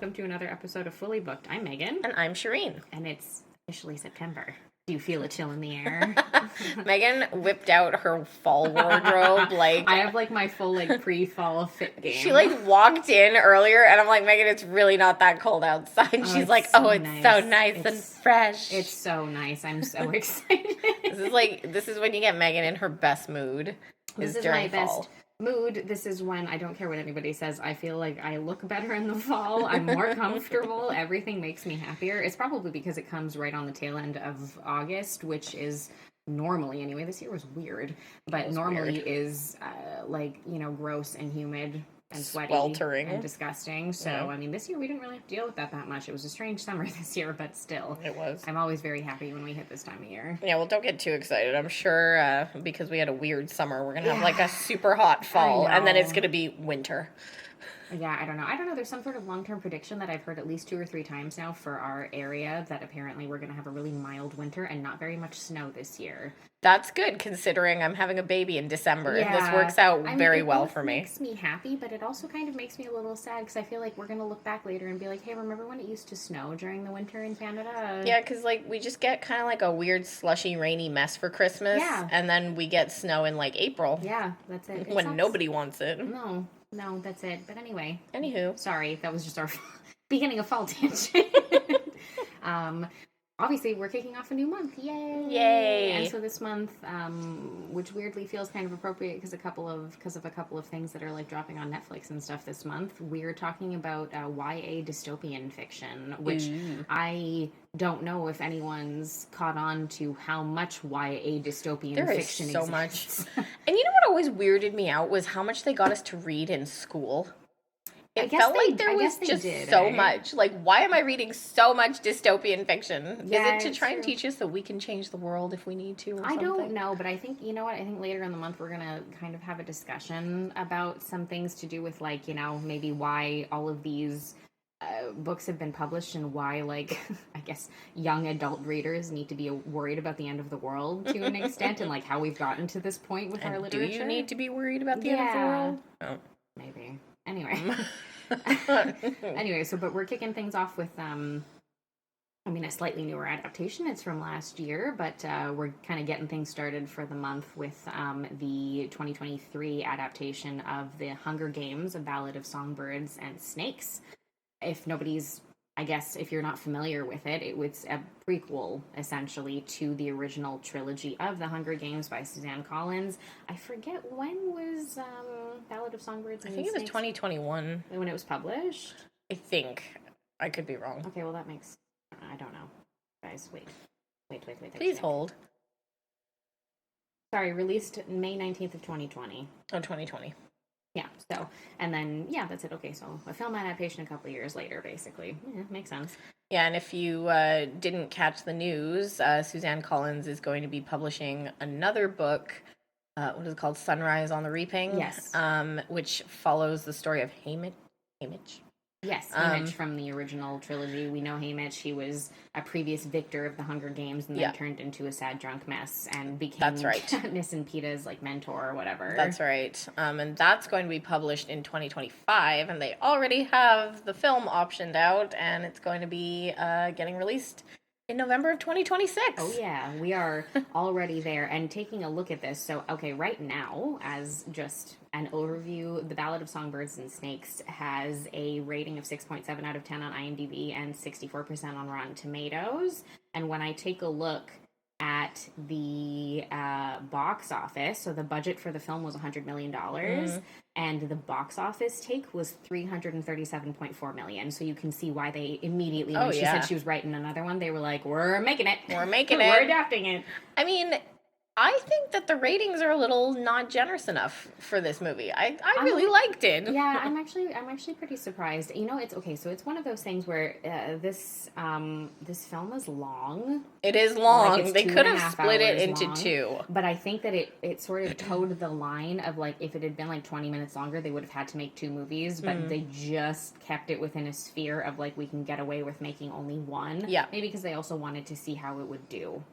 welcome to another episode of Fully Booked. I'm Megan. And I'm Shireen. And it's officially September. Do you feel a chill in the air? Megan whipped out her fall wardrobe, I have, my full, pre-fall fit game. She, walked in earlier, and I'm like, Megan, it's really not that cold outside. And she's like, so it's nice. so nice and fresh. It's so nice. I'm so excited. This is when you get Megan in her best mood. This is my best mood. This is when, I don't care what anybody says, I feel like I look better in the fall. I'm more comfortable. Everything makes me happier. It's probably because it comes right on the tail end of August, which is normally, anyway, this year was weird, but normally is gross and humid and sweaty sweltering and disgusting. So, this year we didn't really have to deal with that much. It was a strange summer this year, but still. It was. I'm always very happy when we hit this time of year. Yeah, well, don't get too excited. I'm sure because we had a weird summer, we're going to have a super hot fall, and then it's going to be winter. Yeah, I don't know. There's some sort of long-term prediction that I've heard at least 2 or 3 times now for our area that apparently we're going to have a really mild winter and not very much snow this year. That's good, considering I'm having a baby in December. Yeah. This works out very well for me. It makes me happy, but it also kind of makes me a little sad because I feel like we're going to look back later and be like, hey, remember when it used to snow during the winter in Canada? Yeah, because we just get kind of a weird, slushy, rainy mess for Christmas. Yeah. And then we get snow in April. Yeah, that's it. When sucks. Nobody wants it. No, that's it. But anyway. Anywho. Sorry, that was just our beginning of fall tangent. Obviously, we're kicking off a new month. Yay! Yay! And so this month, which weirdly feels kind of appropriate because of a couple of things that are dropping on Netflix and stuff this month, we're talking about YA dystopian fiction, which I don't know if anyone's caught on to how much YA dystopian fiction exists. There is so much. And you know what always weirded me out was how much they got us to read in school. It felt like there was just so much. Why am I reading so much dystopian fiction? Yeah, is it to try and teach us that we can change the world if we need to or something? I don't know, but I think, you know what? I think later in the month we're going to kind of have a discussion about some things to do with, maybe why all of these books have been published and why, I guess, young adult readers need to be worried about the end of the world to an extent and, how we've gotten to this point with our literature. Do you need to be worried about the end of the world? Oh. Maybe. Anyway, but we're kicking things off with, a slightly newer adaptation. It's from last year, but we're kind of getting things started for the month with the 2023 adaptation of The Hunger Games, A Ballad of Songbirds and Snakes. If you're not familiar with it, it's a prequel, essentially, to the original trilogy of The Hunger Games by Suzanne Collins. I forget when was Ballad of Songbirds and Snakes? I think it was 2021. When it was published? I think. I could be wrong. Okay, well, that makes... I don't know. Guys, wait. Please hold. Sorry, released May 19th of 2020. Oh, 2020. Yeah, so, and then, that's it. Okay, so a film adaptation a couple of years later, basically. Yeah, makes sense. Yeah, and if you didn't catch the news, Suzanne Collins is going to be publishing another book, what is it called? Sunrise on the Reaping? Yes. Which follows the story of Haymitch. Yes, Haymitch from the original trilogy. We know Haymitch. He was a previous victor of the Hunger Games and then turned into a sad drunk mess and became Katniss and Peeta's mentor or whatever. That's right. And that's going to be published in 2025, and they already have the film optioned out, and it's going to be getting released in November of 2026. Oh, yeah. We are already there. And taking a look at this, so, okay, right now, as just an overview, The Ballad of Songbirds and Snakes has a rating of 6.7 out of 10 on IMDb and 64% on Rotten Tomatoes. And when I take a look at the box office, so the budget for the film was $100 million, and the box office take was $337.4 million. So you can see why they immediately, when she said she was writing another one, they were like, we're making it. We're making it. We're adapting it. I mean, I think that the ratings are a little not generous enough for this movie. I really liked it. Yeah, I'm actually pretty surprised. You know, it's okay. So it's one of those things where this film is long. It is long. They could have split it into two. But I think that it sort of towed the line of if it had been 20 minutes longer, they would have had to make 2 movies. But they just kept it within a sphere of we can get away with making only one. Yeah. Maybe because they also wanted to see how it would do.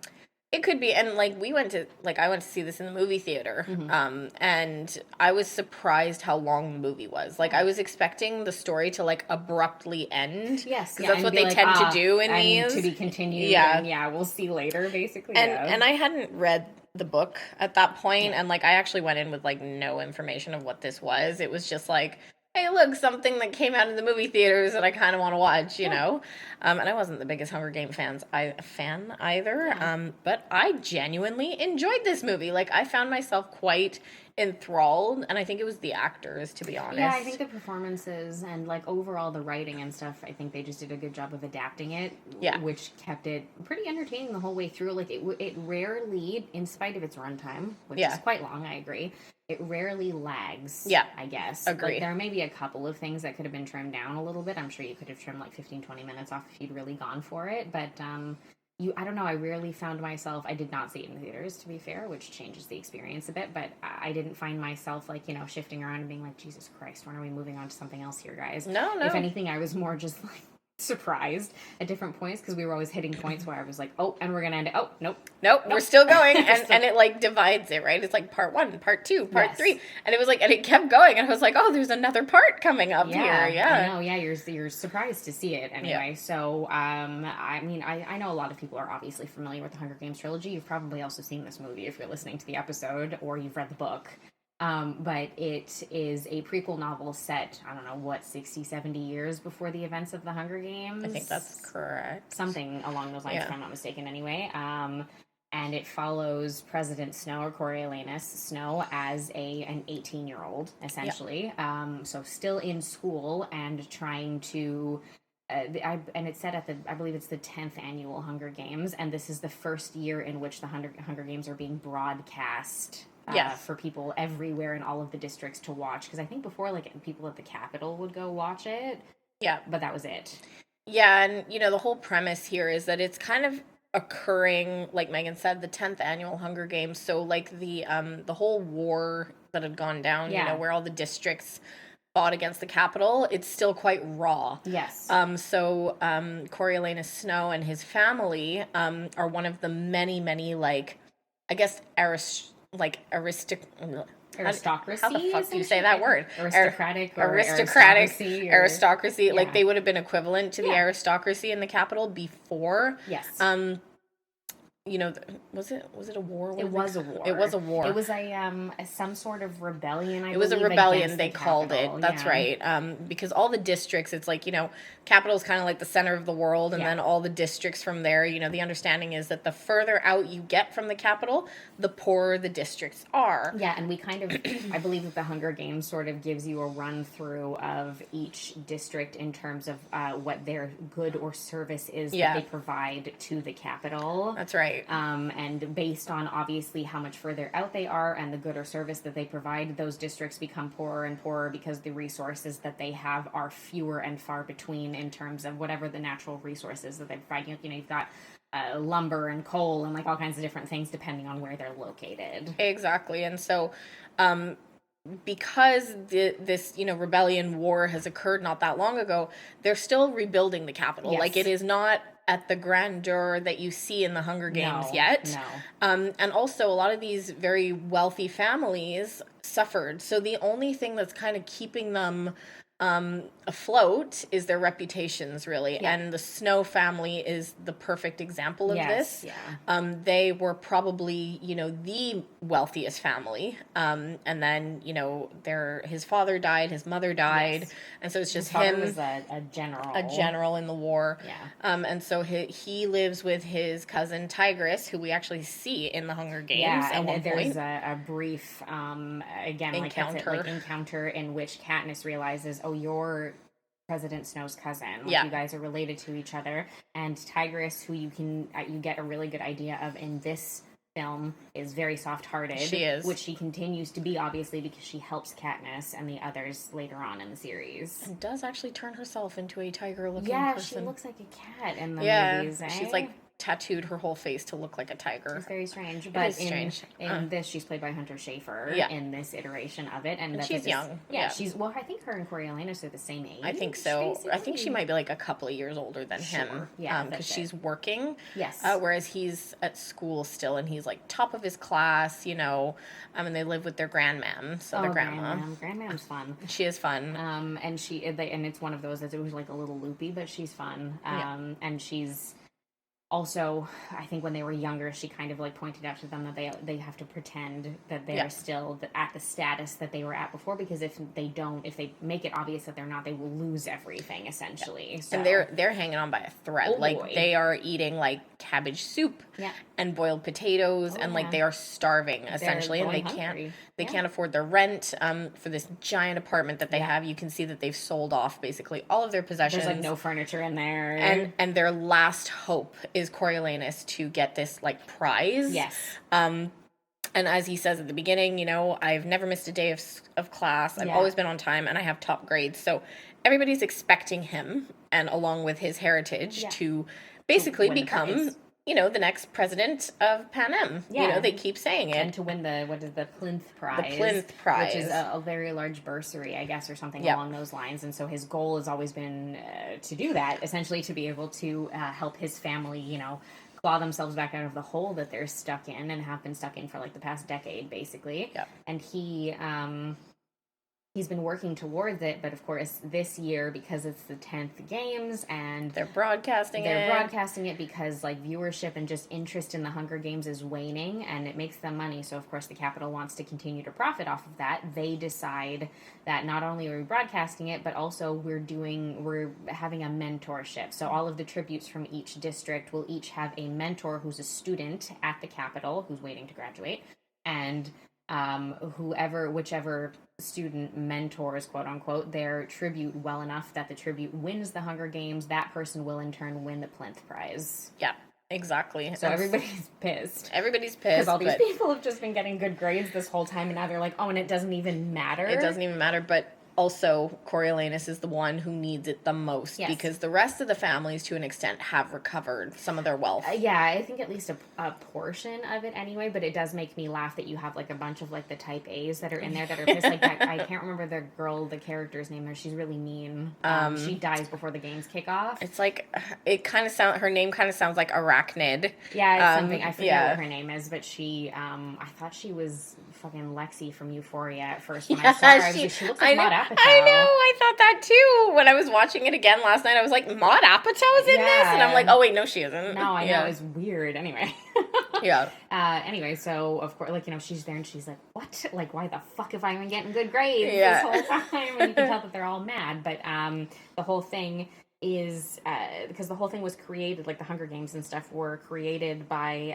It could be, and like I went to see this in the movie theater, and I was surprised how long the movie was. Like I was expecting the story to like abruptly end. Yes, because that's what they tend to do in these. To be continued. Yeah, and we'll see later, basically. And I hadn't read the book at that point, and like I actually went in with like no information of what this was. It was just like, hey, look, something that came out in the movie theaters that I kind of want to watch, you know? And I wasn't the biggest Hunger Game fan either, but I genuinely enjoyed this movie. Like, I found myself quite enthralled, and I think it was the actors, to be honest. Yeah, I think the performances and, like, overall the writing and stuff, I think they just did a good job of adapting it, which kept it pretty entertaining the whole way through. Like, it rarely, in spite of its runtime, which is quite long, I agree, it rarely lags, I guess. Agree. Like, there may be a couple of things that could have been trimmed down a little bit. I'm sure you could have trimmed, like, 15, 20 minutes off if you'd really gone for it, but, I don't know, I rarely found myself, I did not see it in the theaters, to be fair, which changes the experience a bit, but I didn't find myself, like, shifting around and being like, Jesus Christ, when are we moving on to something else here, guys? No. If anything, I was more just, like, surprised at different points, because we were always hitting points where I was like, oh, and we're gonna end it. Oh, nope, we're still going. And it like divides it, right? It's like part 1, part 2, part 3, and it was like, and it kept going, and I was like, oh, there's another part coming up here. I know. You're surprised to see it anyway. So I mean, I know a lot of people are obviously familiar with the Hunger Games trilogy. You've probably also seen this movie if you're listening to the episode, or you've read the book. But it is a prequel novel set, I don't know, 60, 70 years before the events of the Hunger Games? I think that's correct. Something along those lines, if I'm not mistaken, anyway. And it follows President Snow, or Coriolanus Snow, as an 18-year-old, essentially. So still in school and trying to... and it's set at I believe it's the 10th annual Hunger Games, and this is the first year in which the Hunger Games are being broadcast... for people everywhere in all of the districts to watch. Because I think before, like, people at the Capitol would go watch it. Yeah. But that was it. Yeah, and, the whole premise here is that it's kind of occurring, like Megan said, the 10th annual Hunger Games. So, like, the whole war that had gone down, where all the districts fought against the Capitol, it's still quite raw. Yes. So, Coriolanus Snow and his family are one of the many, many, like, I guess, aristocracy. How the fuck do you say that word? Aristocratic aristocracy. Like, they would have been equivalent to the aristocracy in the capital before. Yes. Was it a war? It was a war. It was a war. It was some sort of rebellion, It was a rebellion, they called it. That's right. Because all the districts, it's like, capital's kind of like the center of the world, and then all the districts from there, the understanding is that the further out you get from the capital, the poorer the districts are. Yeah, and we kind of, I believe that the Hunger Games sort of gives you a run through of each district in terms of what their good or service is that they provide to the capital. That's right. And based on obviously how much further out they are and the good or service that they provide, those districts become poorer and poorer because the resources that they have are fewer and far between in terms of whatever the natural resources that they provide. You've got lumber and coal and like all kinds of different things depending on where they're located. Exactly. And so because this rebellion war has occurred not that long ago, they're still rebuilding the capital. Like, it is not at the grandeur that you see in the Hunger Games yet. No. And also, a lot of these very wealthy families suffered. So the only thing that's kind of keeping them afloat is their reputations, really. And the Snow family is the perfect example of this. They were probably, the wealthiest family. And then, his father died, his mother died. And so it's just him. His father was a general. A general in the war. And so he lives with his cousin Tigris, who we actually see in the Hunger Games at one there's point. a brief, encounter in which Katniss realizes, oh, you're President Snow's cousin. You guys are related to each other. And Tigris, who you get a really good idea of in this film, is very soft-hearted. She is. Which she continues to be, obviously, because she helps Katniss and the others later on in the series. And does actually turn herself into a tiger-looking person. Yeah, she looks like a cat in the movies, eh? She's like tattooed her whole face to look like a tiger. It's very strange. But strange. In this, she's played by Hunter Schafer in this iteration of it. And she's young. Yeah, she's, well, I think her and Coriolanus are the same age. I think so. Basically. I think she might be like a couple of years older than him. Yeah. Because she's working. Yes. Whereas he's at school still, and he's like top of his class, you know. And they live with their grandmam, so their grandma. Grandmam's fun. She is fun. And and it's one of those that it was like a little loopy, but she's fun. And she's also, I think when they were younger, she kind of like pointed out to them that they have to pretend that they are still at the status that they were at before, because if they make it obvious that they're not, they will lose everything essentially. So. And they're hanging on by a thread. They are eating like cabbage soup and boiled potatoes, and like they are starving essentially, and they can't afford their rent for this giant apartment that they have. You can see that they've sold off basically all of their possessions. There's like no furniture in there, and their last hope is Coriolanus to get this like prize. Yes. And as he says at the beginning, you know, I've never missed a day of class. I've always been on time, and I have top grades. So everybody's expecting him, and along with his heritage, to basically become, you know, the next president of Panem. Yeah. You know, they keep saying it. And to win the Plinth Prize. The Plinth Prize. Which is a very large bursary, I guess, or something along those lines. And so his goal has always been to do that, essentially to be able to help his family, you know, claw themselves back out of the hole that they're stuck in and have been stuck in for like the past decade, basically. Yep. And he's been working towards it, but of course this year, because it's the 10th games and they're broadcasting it because like viewership and just interest in the Hunger Games is waning, and it makes them money. So of course the Capitol wants to continue to profit off of that. They decide that not only are we broadcasting it, but also we're having a mentorship. So all of the tributes from each district will each have a mentor who's a student at the Capitol who's waiting to graduate, and whichever student mentors, quote unquote, their tribute well enough that the tribute wins the Hunger Games, that person will in turn win the Plinth Prize. Yeah, exactly. So everybody's pissed. Because all these people have just been getting good grades this whole time, and now they're like, oh, and it doesn't even matter. It doesn't even matter, but also Coriolanus is the one who needs it the most, because the rest of the families, to an extent, have recovered some of their wealth. Yeah, I think at least a portion of it anyway, but it does make me laugh that you have like a bunch of like the type A's that are in there that are pissed. Like that, I can't remember the character's name there. She's really mean. She dies before the games kick off. It's like, her name kind of sounds like Arachnid. Yeah, it's something, I forget what her name is, but she, I thought she was fucking Lexi from Euphoria at first when I saw her. She looks like Maud Apatow. I know, I thought that too. When I was watching it again last night, I was like, Maud Apatow is in this? And I'm like, oh wait, no, she isn't. No, I know, it's weird. Anyway. Anyway, so of course, like, you know, she's there and she's like, what? Like, why the fuck have I been getting good grades this whole time? And you can tell that they're all mad. But the whole thing is, because the whole thing was created, like the Hunger Games and stuff were created by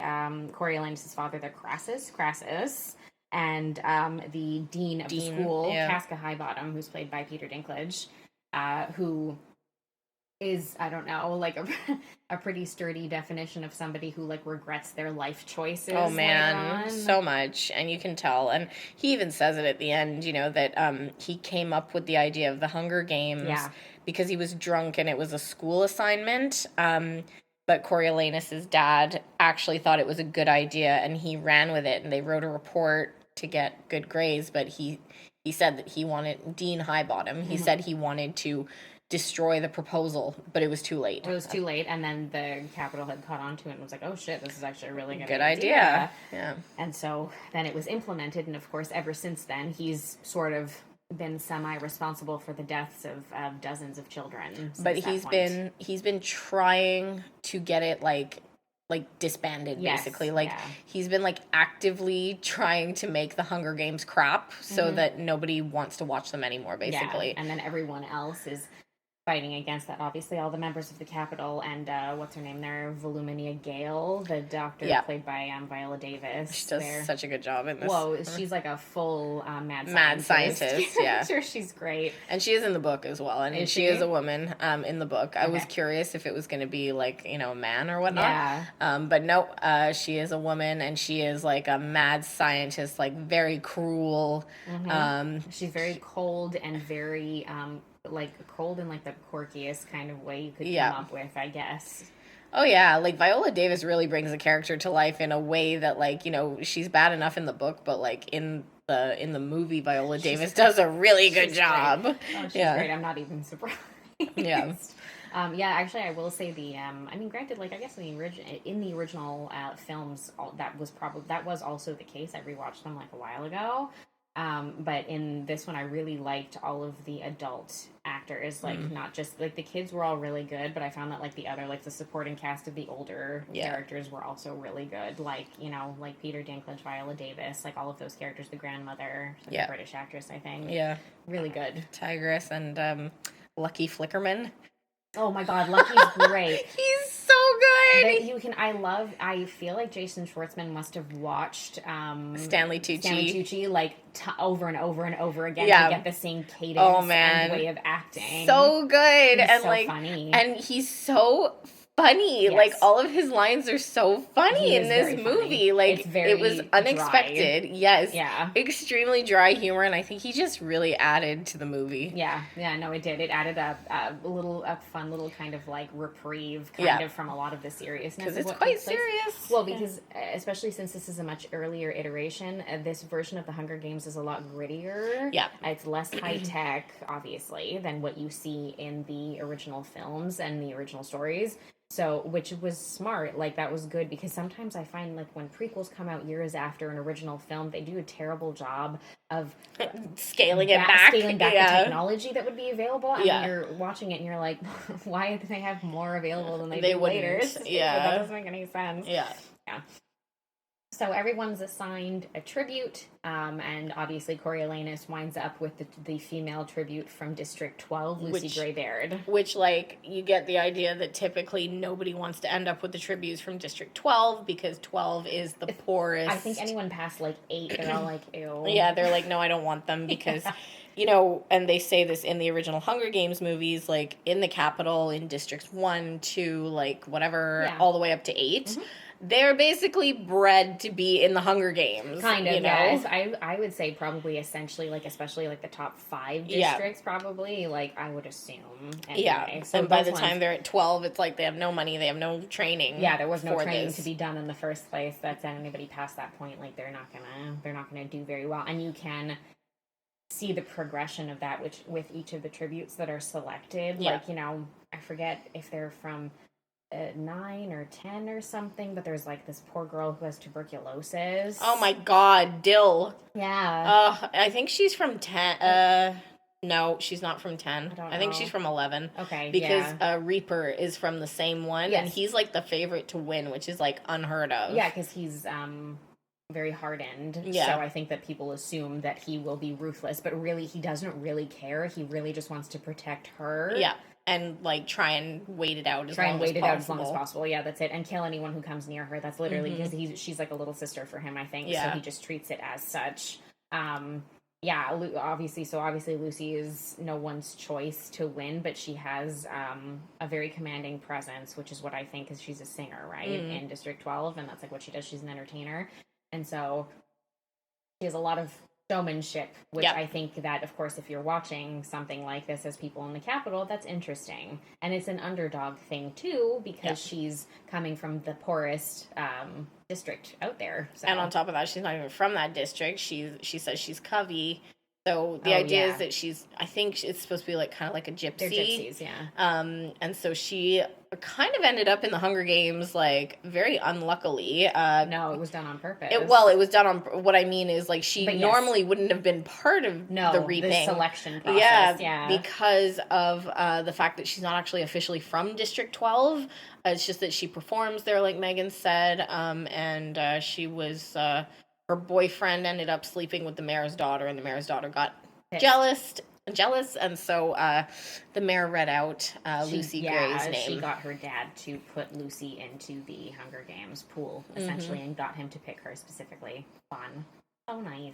Coriolanus' father, the Crassus, and the dean of the school, Casca Highbottom, who's played by Peter Dinklage, who is, I don't know, like a pretty sturdy definition of somebody who like regrets their life choices. Oh man, so much. And you can tell. And he even says it at the end, you know, that he came up with the idea of the Hunger Games because he was drunk and it was a school assignment. But Coriolanus' dad actually thought it was a good idea, and he ran with it, and they wrote a report to get good grades, but he said that he wanted, Dean Highbottom, he said he wanted to destroy the proposal, but it was too late. It was too late, and then the Capitol had caught on to it and was like, oh shit, this is actually a really good idea. Yeah. And so then it was implemented, and of course, ever since then, he's sort of been semi-responsible for the deaths of dozens of children. But he's been trying to get it like disbanded, basically. He's been like actively trying to make the Hunger Games crap so that nobody wants to watch them anymore, basically. Yeah. And then everyone else is fighting against that. Obviously, all the members of the Capitol and what's her name there, Volumnia Gale, the doctor played by Viola Davis. She does such a good job in this. Whoa, she's like a full mad scientist. Yeah, I'm sure she's great, and she is in the book as well. And she is a woman in the book. I was curious if it was going to be like, you know, a man or whatnot. Yeah. But no, she is a woman, and she is like a mad scientist, like very cruel. She's very cold and very like cold in like the quirkiest kind of way you could come up with, I guess. Oh yeah, like Viola Davis really brings the character to life in a way that, like, you know, she's bad enough in the book, but like in the movie, Viola Davis does a really good job. Great. Oh, she's great. I'm not even surprised. Yeah. Yeah, actually, I will say I mean, granted, like I guess in the original films, that was also the case. I rewatched them like a while ago, but in this one, I really liked all of the adult actors. Like not just like the kids were all really good, but I found that like the supporting cast of the older characters were also really good. Like like Peter Dinklage, Viola Davis, like all of those characters. The grandmother, like a British actress, I think. Yeah, really good. Tigris and Lucky Flickerman. Oh my God, Lucky's great. He's so good. I feel like Jason Schwartzman must have watched Stanley Tucci like over and over and over again to get the same cadence and way of acting. So good. He's and so like funny. And he's so funny. Yes. Like all of his lines are so funny in this movie. Funny. Like it was unexpected. Dry. Yes. Yeah. Extremely dry humor, and I think he just really added to the movie. Yeah. Yeah, no, it did. It added a fun little kind of like reprieve of from a lot of the seriousness. Because it's quite serious. Well, because especially since this is a much earlier iteration, this version of the Hunger Games is a lot grittier. Yeah. It's less high tech, obviously, than what you see in the original films and the original stories. So, which was smart, like that was good, because sometimes I find like when prequels come out years after an original film, they do a terrible job of scaling back the technology that would be available, and you're watching it and you're like, why do they have more available than they do later? That doesn't make any sense. Yeah. So everyone's assigned a tribute, and obviously Coriolanus winds up with the female tribute from District 12, Lucy Greybeard. Which, like, you get the idea that typically nobody wants to end up with the tributes from District 12, because 12 is the poorest. I think anyone past, like, 8, they're all like, ew. Yeah, they're like, no, I don't want them, because... and they say this in the original Hunger Games movies, like, in the Capitol, in Districts 1, 2, like, whatever, all the way up to 8... Mm-hmm. They're basically bred to be in the Hunger Games. Kind of, yes. I would say probably essentially, like, especially, like, the top 5 districts, probably, like, I would assume. Anyway. Yeah, so and by the time they're at 12, it's like they have no money, they have no training. Yeah, there was no training to be done in the first place. That's anybody past that point, like, they're not gonna do very well. And you can see the progression of that, which with each of the tributes that are selected. Yeah. Like, I forget if they're from... 9 or 10 or something, but there's like this poor girl who has tuberculosis. Oh my God, Dill. Yeah. I think she's from 10. No, she's not from 10. I think she's from 11. Okay, because Reaper is from the same one, and he's like the favorite to win, which is like unheard of. Yeah, because he's very hardened. Yeah. So I think that people assume that he will be ruthless, but really he doesn't really care. He really just wants to protect her. Yeah. And, like, try and wait it out as long as possible. Yeah, that's it. And kill anyone who comes near her. That's literally because she's like a little sister for him, I think. Yeah. So he just treats it as such. Obviously Lucy is no one's choice to win, but she has a very commanding presence, which is what I think, because she's a singer, right, in District 12, and that's like what she does. She's an entertainer. And so she has a lot of showmanship, which I think that, of course, if you're watching something like this as people in the Capitol, that's interesting. And it's an underdog thing, too, because she's coming from the poorest district out there. So. And on top of that, she's not even from that district. She says she's Covey. So the idea is that I think it's supposed to be like kind of like a gypsy. They're gypsies, yeah. And so she kind of ended up in the Hunger Games, like, very unluckily. No, it was done on purpose. It was done on... What I mean is, like, she normally wouldn't have been part of the reaping. The selection process, because of the fact that she's not actually officially from District 12. It's just that she performs there, like Megan said, and she was... her boyfriend ended up sleeping with the mayor's daughter, and the mayor's daughter got jealous, and so the mayor read out Lucy Gray's name. She got her dad to put Lucy into the Hunger Games pool, essentially, and got him to pick her specifically. Fun. So nice.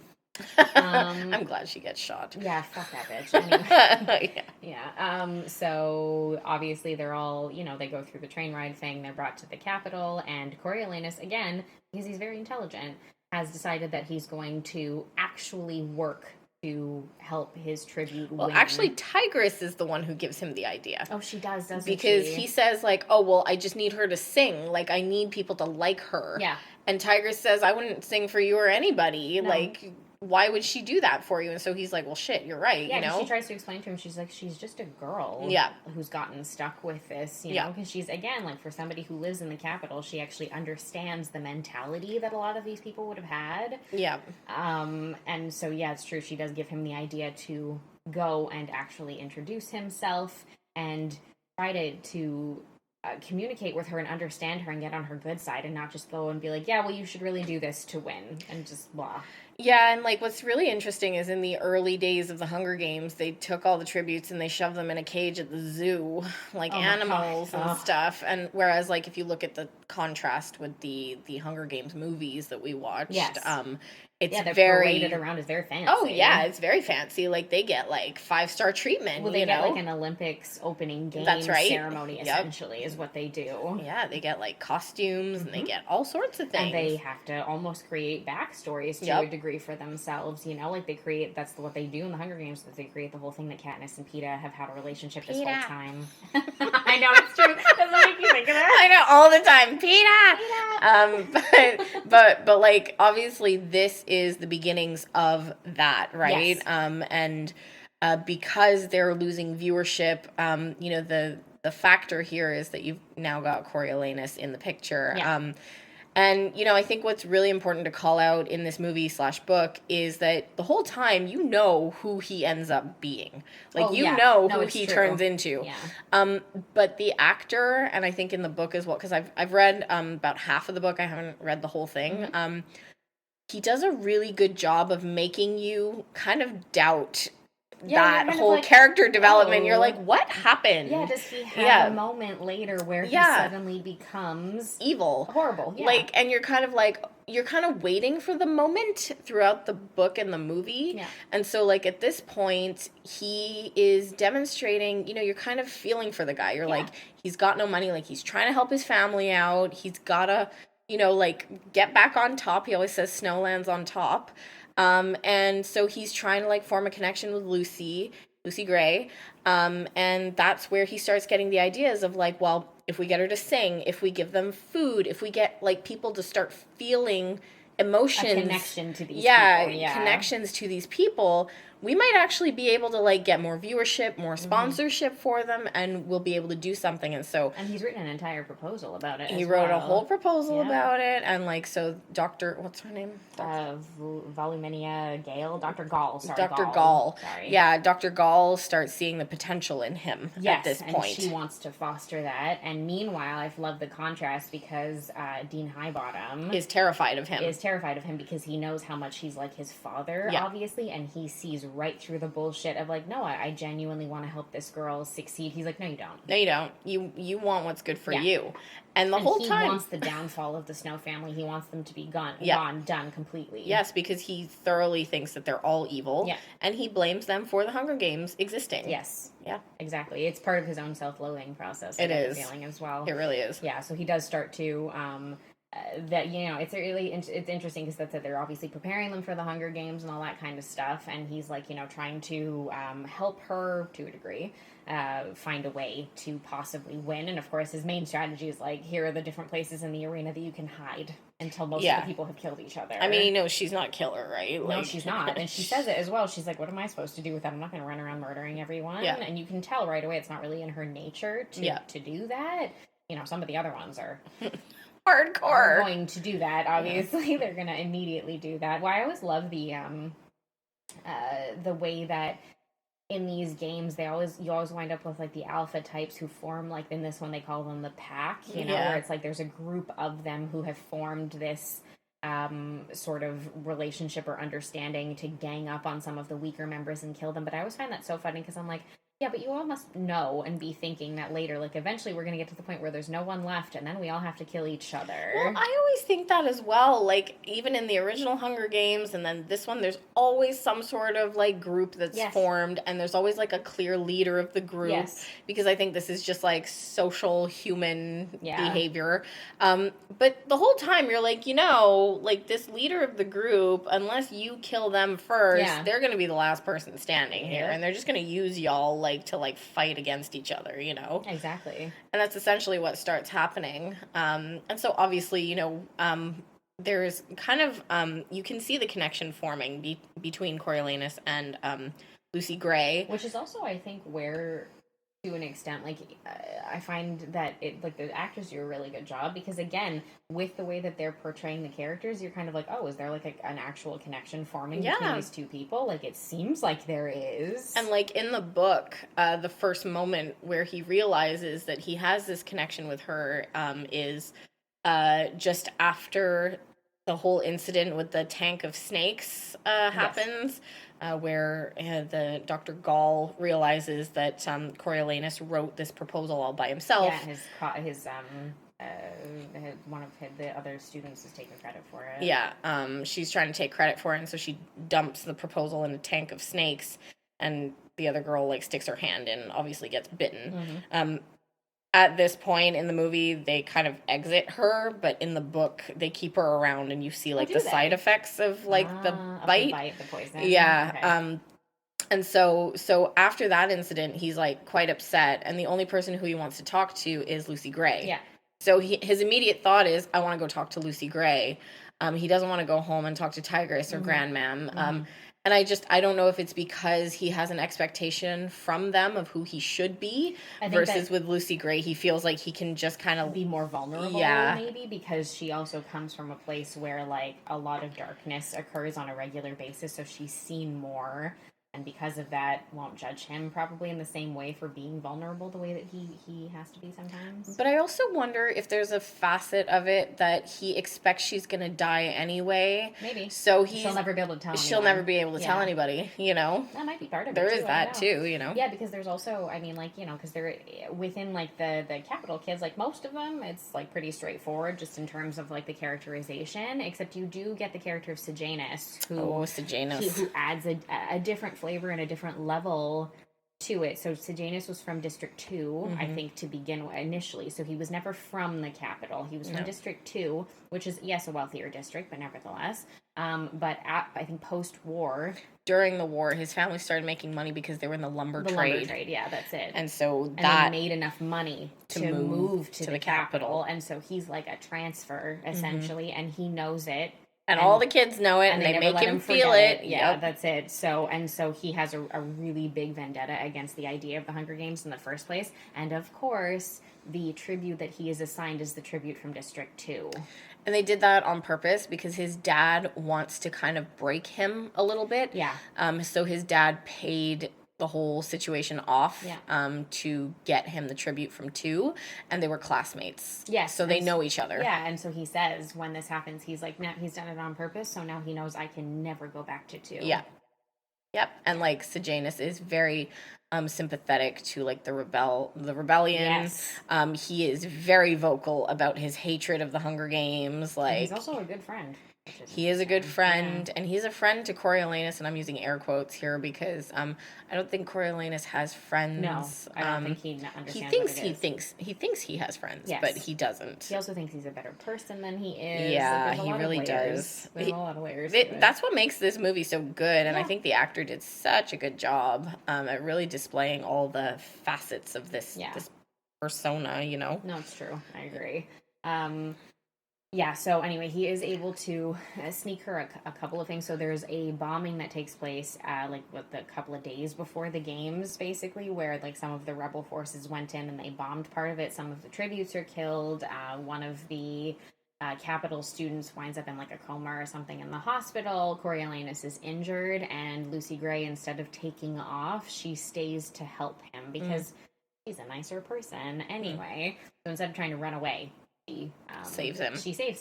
I'm glad she gets shot. Yeah, fuck that bitch. Anyway. Yeah. So obviously they're all, they go through the train ride thing. They're brought to the Capitol, and Coriolanus, again, because he's very intelligent, has decided that he's going to actually work to help his tribute Well, win. actually, Tigris is the one who gives him the idea. Oh, she does, doesn't because she? he says, like, oh, well, I just need her to sing. Like, I need people to like her. Yeah. And Tigris says, I wouldn't sing for you or anybody. No. Like, why would she do that for you? And so he's like, well, shit, you're right, Yeah, you know? she tries to explain to him, she's like, she's just a girl who's gotten stuck with this, you know? Because she's, again, like, for somebody who lives in the capital, she actually understands the mentality that a lot of these people would have had. Yeah. And so, yeah, it's true. She does give him the idea to go and actually introduce himself and try to communicate with her and understand her and get on her good side and not just go and be like, yeah, well, you should really do this to win and just blah. Yeah, and like what's really interesting is in the early days of the Hunger Games, they took all the tributes and they shoved them in a cage at the zoo, like animals and stuff. And whereas like if you look at the contrast with the Hunger Games movies that we watched, it's they're very paraded around as very fancy. Oh yeah, it's very fancy. Like they get like 5-star treatment. Well, they get like an Olympics opening game ceremony essentially is what they do. Yeah, they get like costumes and they get all sorts of things. And they have to almost create backstories to a degree for themselves. You know, like they create. That's what they do in the Hunger Games. That they create the whole thing that Katniss and Peeta have had a relationship this whole time. I know it's true. Doesn't make you think of that. I know all the time, Peeta. But like obviously this is the beginnings of that, right? Yes. And because they're losing viewership, you know, the factor here is that you've now got Coriolanus in the picture. Yeah. And, you know, I think what's really important to call out in this movie/book is that the whole time you know who he ends up being. Like, know who he turns into. Yeah. But the actor, and I think in the book as well, because I've read about half of the book. I haven't read the whole thing. He does a really good job of making you kind of doubt that whole like, character development. You're like, what happened? Yeah, does he have a moment later where he suddenly becomes evil? Horrible. Yeah. Like, and you're kind of waiting for the moment throughout the book and the movie. Yeah. And so, like, at this point, he is demonstrating, you know, you're kind of feeling for the guy. You're like, he's got no money. Like, he's trying to help his family out. He's got to, you know, like, get back on top. He always says snow lands on top. And so he's trying to like form a connection with Lucy Gray. And that's where he starts getting the ideas of like, well, if we get her to sing, if we give them food, if we get like people to start feeling emotions, a connection to these people. Connections to these people, we might actually be able to like get more viewership, more sponsorship for them, and we'll be able to do something. And so, and he's written an entire proposal about it. He wrote a whole proposal about it, and like so, what's her name? Volumenia Gale, Dr. Gall. Sorry, Dr. Gall. Sorry. Yeah, Dr. Gall starts seeing the potential in him at this point. And she wants to foster that. And meanwhile, I've loved the contrast because Dean Highbottom is terrified of him. Because he knows how much he's like his father, obviously, and he sees right through the bullshit of like, no, I genuinely want to help this girl succeed. He's like, no, you don't. No, you don't. You want what's good for you. And the whole time he wants the downfall of the Snow family. He wants them to be gone, done completely. Yes, because he thoroughly thinks that they're all evil. Yeah. And he blames them for the Hunger Games existing. Yes. Yeah. Exactly. It's part of his own self-loathing process. It is. Feeling as well. It really is. Yeah, so he does start to that, you know, it's really it's interesting because that's that they're obviously preparing them for the Hunger Games and all that kind of stuff, and he's like, you know, trying to help her to a degree find a way to possibly win. And of course his main strategy is like, here are the different places in the arena that you can hide until most of the people have killed each other. I mean, you know, she's not killer, right? No, she's not. And she says it as well. She's like, what am I supposed to do with that? I'm not going to run around murdering everyone. Yeah. And you can tell right away it's not really in her nature to do that. You know, some of the other ones are hardcore. Are going to do that, obviously. They're going to immediately do that. Well, I always love the way that in these games you always wind up with like the alpha types who form, like in this one they call them the pack, you know, where it's like there's a group of them who have formed this sort of relationship or understanding to gang up on some of the weaker members and kill them. But I always find that so funny because I'm like, Yeah, but you all must know and be thinking that later, like, eventually we're going to get to the point where there's no one left, and then we all have to kill each other. Well, I always think that as well. Like, even in the original Hunger Games and then this one, there's always some sort of, like, group that's formed, and there's always, like, a clear leader of the group. Yes. Because I think this is just, like, social human behavior. But the whole time, you're like, like, this leader of the group, unless you kill them first, they're going to be the last person standing here, and they're just going to use y'all, like, to, like, fight against each other, Exactly. And that's essentially what starts happening. And so obviously, there's kind of, you can see the connection forming between Coriolanus and Lucy Gray. Which is also, I think, where, to an extent, like, I find that the actors do a really good job, because again, with the way that they're portraying the characters, you're kind of like, oh, is there, like, an actual connection forming between these two people? Like, it seems like there is. And, like, in the book, the first moment where he realizes that he has this connection with her is just after the whole incident with the tank of snakes happens. Where the Dr. Gall realizes that Coriolanus wrote this proposal all by himself. Yeah, his one of the other students is taking credit for it. Yeah, she's trying to take credit for it, and so she dumps the proposal in a tank of snakes, and the other girl, like, sticks her hand in and obviously gets bitten. Mm-hmm. At this point in the movie, they kind of exit her, but in the book, they keep her around, and you see, like, the side effects of, like, the bite. The poison. Yeah. Okay. And so after that incident, he's, like, quite upset, and the only person who he wants to talk to is Lucy Gray. Yeah. So his immediate thought is, I want to go talk to Lucy Gray. He doesn't want to go home and talk to Tigris or Grandmam. And I don't know if it's because he has an expectation from them of who he should be, versus with Lucy Gray, he feels like he can just kind of be more vulnerable, maybe, because she also comes from a place where, like, a lot of darkness occurs on a regular basis, so she's seen more, and because of that, won't judge him probably in the same way for being vulnerable the way that he has to be sometimes. But I also wonder if there's a facet of it that he expects she's going to die anyway. Maybe. So she'll never be able to tell anyone. She'll never be able to tell anybody, That might be part of it, There is that, too, Yeah, because there's also, I mean, like, because they're within, like, the capital kids, like, most of them, it's, like, pretty straightforward just in terms of, like, the characterization, except you do get the character of Sejanus, who adds a different flavor and a different level to it. So Sejanus was from District 2, I think, to begin with, initially. So he was never from the capital. He was from District 2, which is, yes, a wealthier district, but nevertheless. But I think post-war... During the war, his family started making money because they were in the lumber trade. Lumber trade, yeah, that's it. And so they made enough money to move to the capital. And so he's like a transfer, essentially, and he knows it. And all the kids know it, and they make him feel it. Yeah, that's it. So he has a really big vendetta against the idea of the Hunger Games in the first place. And of course, the tribute that he is assigned is the tribute from District 2. And they did that on purpose because his dad wants to kind of break him a little bit. Yeah. So his dad paid the whole situation off to get him the tribute from 2, and they were classmates. Yes. So they know each other. Yeah, and so he says when this happens, he's like, no, he's done it on purpose, so now he knows I can never go back to 2. Yeah. Yep. And, like, Sejanus is very sympathetic to, like, the rebellion. Yes. He is very vocal about his hatred of the Hunger Games. Like, and he's also a good friend. He is a good friend, and he's a friend to Coriolanus, and I'm using air quotes here because I don't think Coriolanus has friends. No, I don't think he understands he thinks he has friends, yes. but he doesn't. He also thinks he's a better person than he is. Yeah, he really does. There's a lot of layers. That's what makes this movie so good, and I think the actor did such a good job at really displaying all the facets of this persona, No, it's true. I agree. Yeah, so anyway, he is able to sneak her a couple of things. So there's a bombing that takes place, a couple of days before the games, basically, where, like, some of the rebel forces went in and they bombed part of it. Some of the tributes are killed. One of the capital students winds up in, like, a coma or something in the hospital. Coriolanus is injured, and Lucy Gray, instead of taking off, she stays to help him because she's a nicer person anyway. So instead of trying to run away, she saves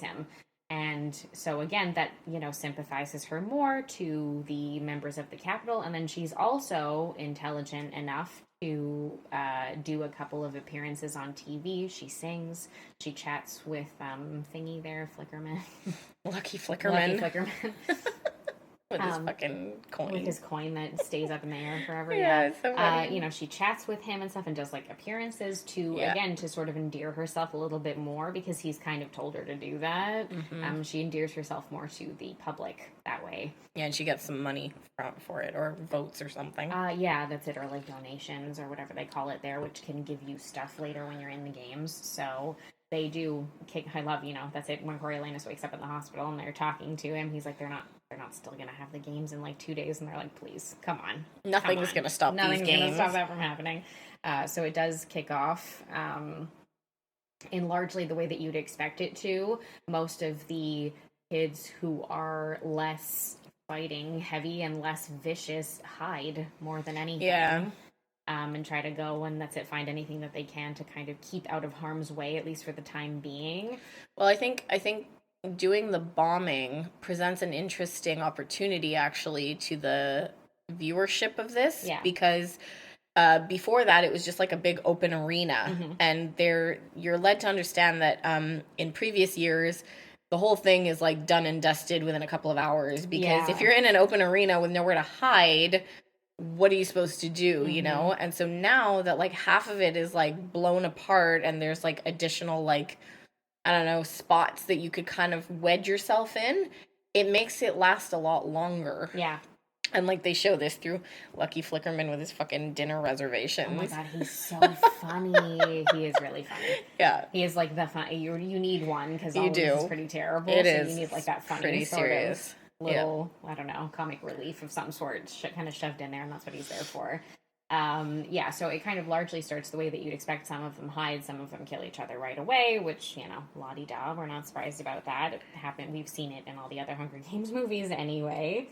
him. And so again, that, sympathizes her more to the members of the capital. And then she's also intelligent enough to do a couple of appearances on TV. She sings. She chats with thingy there, Flickerman. Lucky Flickerman. Lucky Flickerman. With his fucking coin. With his coin that stays up in the air forever. Yeah, it's so funny. You know, she chats with him and stuff and does like appearances to, again, to sort of endear herself a little bit more because he's kind of told her to do that. Mm-hmm. She endears herself more to the public that way. Yeah, and she gets some money for it, or votes or something. Yeah, that's it, or like donations or whatever they call it there, which can give you stuff later when you're in the games. So they do kick. I love, you know, that's it. When Coriolanus wakes up in the hospital and they're talking to him, he's like, they're not still gonna have the games in like 2 days, and they're like, please, come on, nothing's gonna stop these games. Nothing's gonna stop that from happening. So it does kick off in largely the way that you'd expect it to. Most of the kids who are less fighting heavy and less vicious hide more than anything. Yeah. And try to go and that's it, find anything that they can to kind of keep out of harm's way, at least for the time being. Well, I think doing the bombing presents an interesting opportunity actually to the viewership of this. Yeah. Because before that it was just like a big open arena. Mm-hmm. And you're led to understand that in previous years the whole thing is like done and dusted within a couple of hours, because if you're in an open arena with nowhere to hide, what are you supposed to do, you know? And so now that like half of it is like blown apart and there's like additional like, I don't know, spots that you could kind of wedge yourself in, it makes it last a lot longer. Yeah. And like they show this through Lucky Flickerman with his fucking dinner reservations. Oh my god, he's so funny. He is really funny. Yeah. He is like the fun. You need one because all you of do. this is pretty terrible. It so is. You need like that funny pretty sort serious. Of little, I don't know, comic relief of some sort kind of shoved in there, and that's what he's there for. Yeah, so it kind of largely starts the way that you'd expect. Some of them hide, some of them kill each other right away, which, you know, la-di-da, we're not surprised about that. It happened, we've seen it in all the other Hunger Games movies anyway.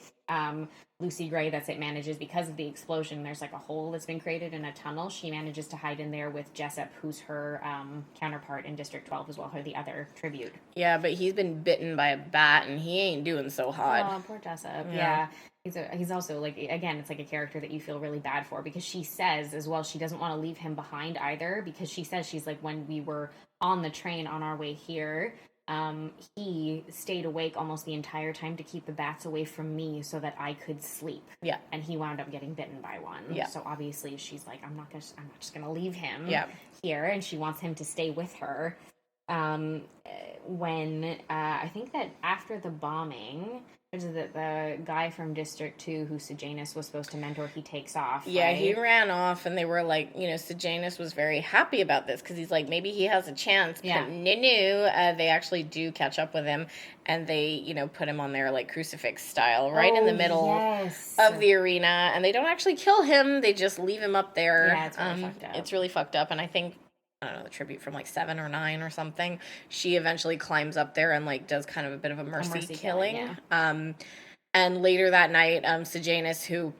Lucy Gray, that's it, manages, because of the explosion, there's like a hole that's been created in a tunnel. She manages to hide in there with Jessup, who's her counterpart in District 12 as well, her the other tribute. Yeah, but he's been bitten by a bat and he ain't doing so hot. Oh, poor Jessup. Yeah. He's also, like, again, it's like a character that you feel really bad for, because she says as well she doesn't want to leave him behind either, because she says, she's like, when we were on the train on our way here, he stayed awake almost the entire time to keep the bats away from me so that I could sleep. Yeah. And he wound up getting bitten by one. Yeah. So obviously she's like, I'm not just gonna leave him here, and she wants him to stay with her. When I think that after the bombing, the guy from District 2 who Sejanus was supposed to mentor, he takes off. Yeah, right? he ran off, and they were like, you know, Sejanus was very happy about this because he's like, maybe he has a chance. Yeah. But no, they actually do catch up with him, and they, you know, put him on there like crucifix style, right in the middle of the arena, and they don't actually kill him; they just leave him up there. Yeah, it's really fucked up. It's really fucked up, and I think, I don't know, the tribute from like 7 or 9 or something, she eventually climbs up there and like does kind of a bit of a mercy killing. Yeah. And later that night, Sejanus, who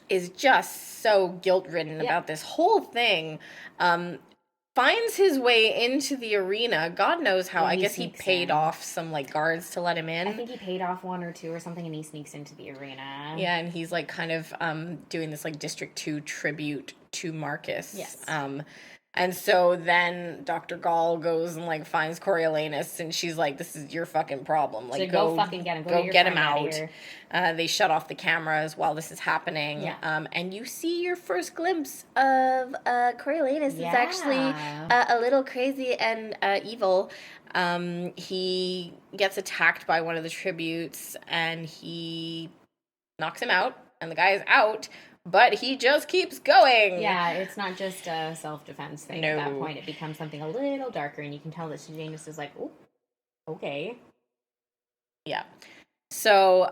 is just so guilt-ridden about this whole thing, finds his way into the arena. God knows how. I guess he paid off some like guards to let him in. I think he paid off 1 or 2 or something, and he sneaks into the arena. Yeah, and he's like kind of doing this like District 2 tribute to Marcus. Yes. And so then Dr. Gall goes and like finds Coriolanus, and she's like, "This is your fucking problem. Like, so go fucking get him. Go get him out." They shut off the cameras while this is happening. Yeah. And you see your first glimpse of Coriolanus. Yeah. Is actually a little crazy and evil. He gets attacked by one of the tributes, and he knocks him out, and the guy is out. But he just keeps going. Yeah, it's not just a self-defense thing at that point. It becomes something a little darker, and you can tell that Sejanus is like, oh, okay. Yeah. So,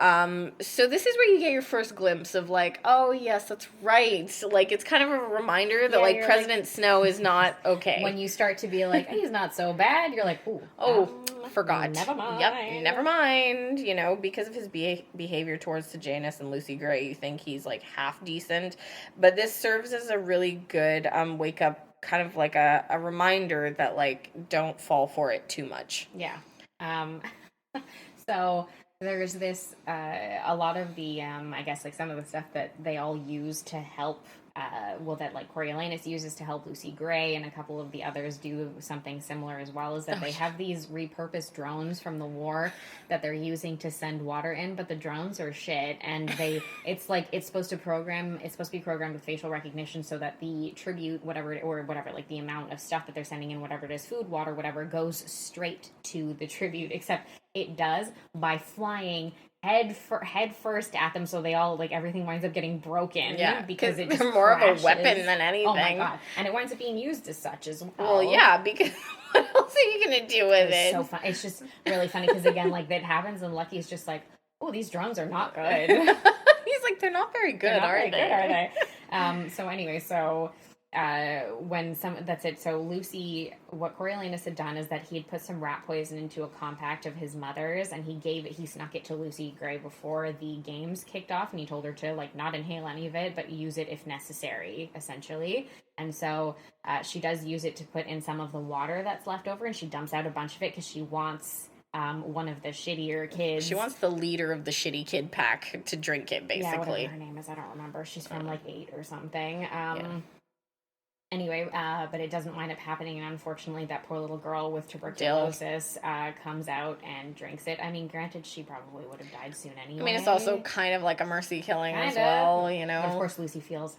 so this is where you get your first glimpse of like, oh yes, that's right. Like, it's kind of a reminder that like President Snow is not okay. When you start to be like, he's not so bad, you're like, forgot. Never mind. Yep, never mind. You know, because of his behavior towards Sejanus and Lucy Gray, you think he's like half decent. But this serves as a really good wake up, kind of like a reminder that like don't fall for it too much. Yeah. So there's this, a lot of the, I guess like some of the stuff that they all use to help that like Coriolanus uses to help Lucy Gray, and a couple of the others do something similar as well, is that they have these repurposed drones from the war that they're using to send water in, but the drones are shit, and it's supposed to be programmed with facial recognition so that the tribute, whatever, like the amount of stuff that they're sending in, whatever it is, food, water, whatever, goes straight to the tribute, except it does by flying head first at them, so they all, like, everything winds up getting broken. Yeah, because it they're more of a weapon than anything. Oh my god! And it winds up being used as such as well. Well, yeah, because what else are you gonna do with it? So fun. It's just really funny because again, like, that happens, and Lucky's just like, "Oh, these drones are not good." He's like, "They're not very good, are they?" So anyway, that's it. So Lucy, what Coriolanus had done is that he had put some rat poison into a compact of his mother's, and he snuck it to Lucy Gray before the games kicked off, and he told her to, like, not inhale any of it, but use it if necessary, essentially. And so she does use it to put in some of the water that's left over, and she dumps out a bunch of it because she wants one of the shittier kids. She wants the leader of the shitty kid pack to drink it, basically. Yeah, whatever her name is, I don't remember. She's from, like, 8 or something. Anyway, but it doesn't wind up happening, and unfortunately that poor little girl with tuberculosis comes out and drinks it. I mean, granted, she probably would have died soon anyway. I mean, it's also kind of like a mercy killing as well, you know? But of course, Lucy feels